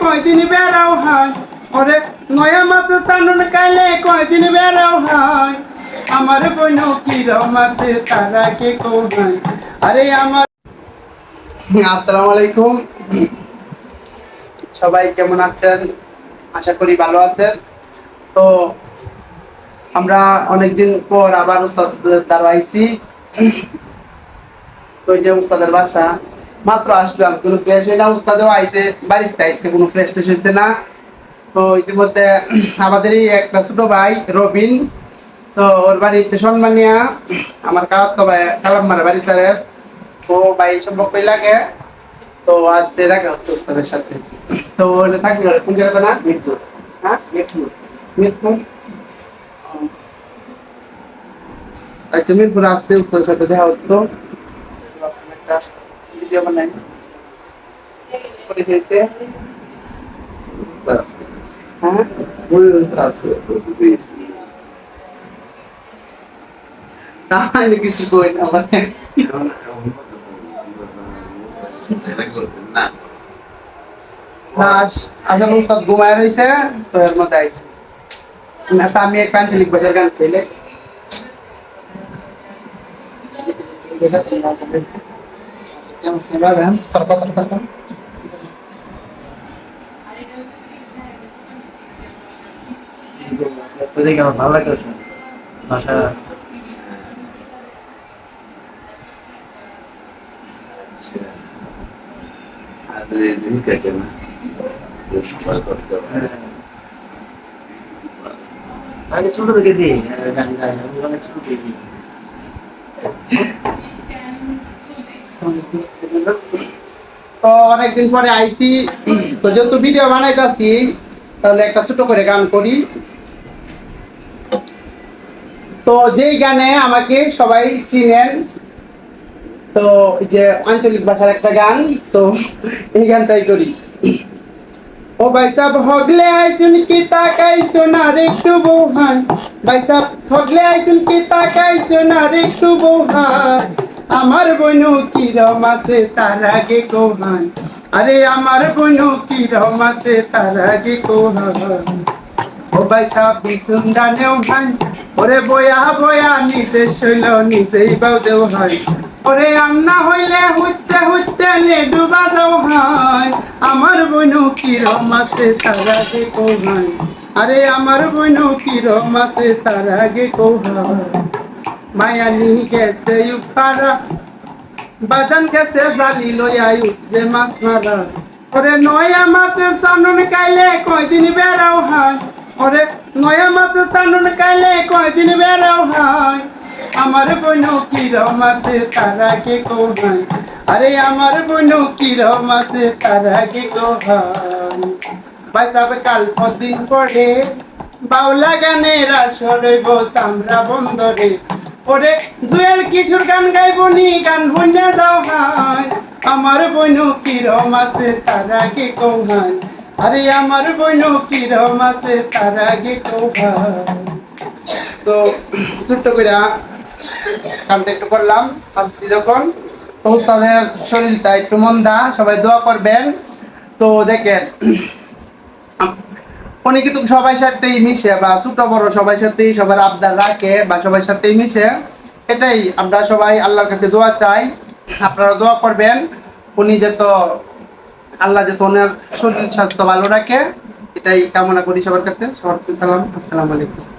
কয়দিন বেড়াও হয়, ওরে নয়া মাছে সানুন কাইলে কয়দিন বেড়াও হয়। আমার বোন কিরম আছে তারা কে কোহাই। আরে আমার আসসালামু আলাইকুম, সবাই কেমন আছেন? আশা করি ভালো আছেন। তো আমরা অনেকদিন পর আবার উস্তাদ দ্বারা আইছি। তো এই যে উস্তাদের বাসা মাত্র আসলাম, কোনো ফ্রেশ হয় না। উস্তাদও আইছে, বাড়িতে আইছে, কোনো ফ্রেশ ট্রেশ হয়েছে না। তো ইতিমধ্যে আমাদেরই একটা ছোট ভাই রবিন, তো ওর বাড়িতে সম্মানিয়া আমার কালাত্তো ভাই কালাম্মার বাড়িতে ও ভাই সম্পর্কই লাগে। তো আসছে দেখা হচ্ছে উস্তাদের সাথে। তো ওখানে থাকবে কোন জায়গাতে না মিরপুর, হ্যাঁ মিরপুর মিরপুর। আচ্ছা মিরপুর আসছে, উস্তাদের সাথে দেখা হতো। একটা ভিডিও বানাই পরিচয়ছে, হ্যাঁ তাহলে কিছু কই না মানে আসলে উস্তাদ ঘুমায় রয়েছে, তো এর মধ্যে আইছে। আমি এক আঞ্চলিক ভাষার গান খেলে ভালো লাগতেছে ভাষা। আগে ছোট থেকে দিই গান গাই, আমি অনেক ছোট থেকে দিই। তো অনেকদিন পরে আইছি, তো যেহেতু ভিডিও বানাইতাছি তাহলে একটা ছোট করে গান করি। তো যেই গানে আমাকে সবাই চিনেন, তো এই যে আঞ্চলিক ভাষার একটা গান, তো এই গানটাই করি। ও ভাই সাব হগলে আইসুন কি তাকাইছো না রে একটু বৌহান, ভাই সাব হগলে আইসুন কি তাকাইছো না রে একটু বৌহান। আমার বোনু কিরম আছে তার আগে কোহান, আরে আমার বোনু কিরম আছে তার আগে কোহান। ও ভাই সাব বিছুন ডানেও হান, ওরে বয়া বয়া নিজে শৈল নিজেই বাউ দেও হয়। ওরে আন্না হইলে হুইতে হুইতে লেডু বাজাও হয়। আমার বোনু কিরম আছে তার আগে কোহান, আরে আমার বোনু কিরম আছে তার আগে কোহান। মায়ানি গেছে উপারা, বাজান গেছে জালি লইয়া যে মাছ মারা। ওরে নয়া মাছে সানুন কাইলে কয়দিন বেড়াও হয়, ওরে নয়া মাছে সানুন কাইলে কয়দিন বেড়াও হয়। আমার বোনু কিরম আছে তার আগে কোহান, আরে আমার বোনু কিরম আছে তার আগে কোহান। ভাই সাহেব কাল দিন পরে বাউলা গানের আসর হইব সামরা বন্দরে। ওরে জুয়েল কিশোর গান গাইব নি গান হইলে যাও হাই। আমার বোনু কিরম আছে তার আগে কোহান, আরে আমার বোনু কিরম আছে তার আগে কোহান। তো ছোট্ট করে গানটা একটু করলাম আসছি যখন। তো তাদের শরীরটা একটু মন্দা, সবাই দোয়া করবেন। তো দেখেন উনি কিন্তু সবার সাথেই মিশে, বা ছোট বড় সবার সাথেই সবার আবদার রাখে, বা সবার সাথেই মিশে। এটাই আমরা সবাই আল্লাহর কাছে দোয়া চাই, আপনারা দোয়া করবেন। উনি যেহেতু আল্লাহ যেহেতু ওনার শরীর স্বাস্থ্য ভালো রাখে, এটাই কামনা করি সবার কাছে। সবার কাছে সালাম, আসসালামু আলাইকুম।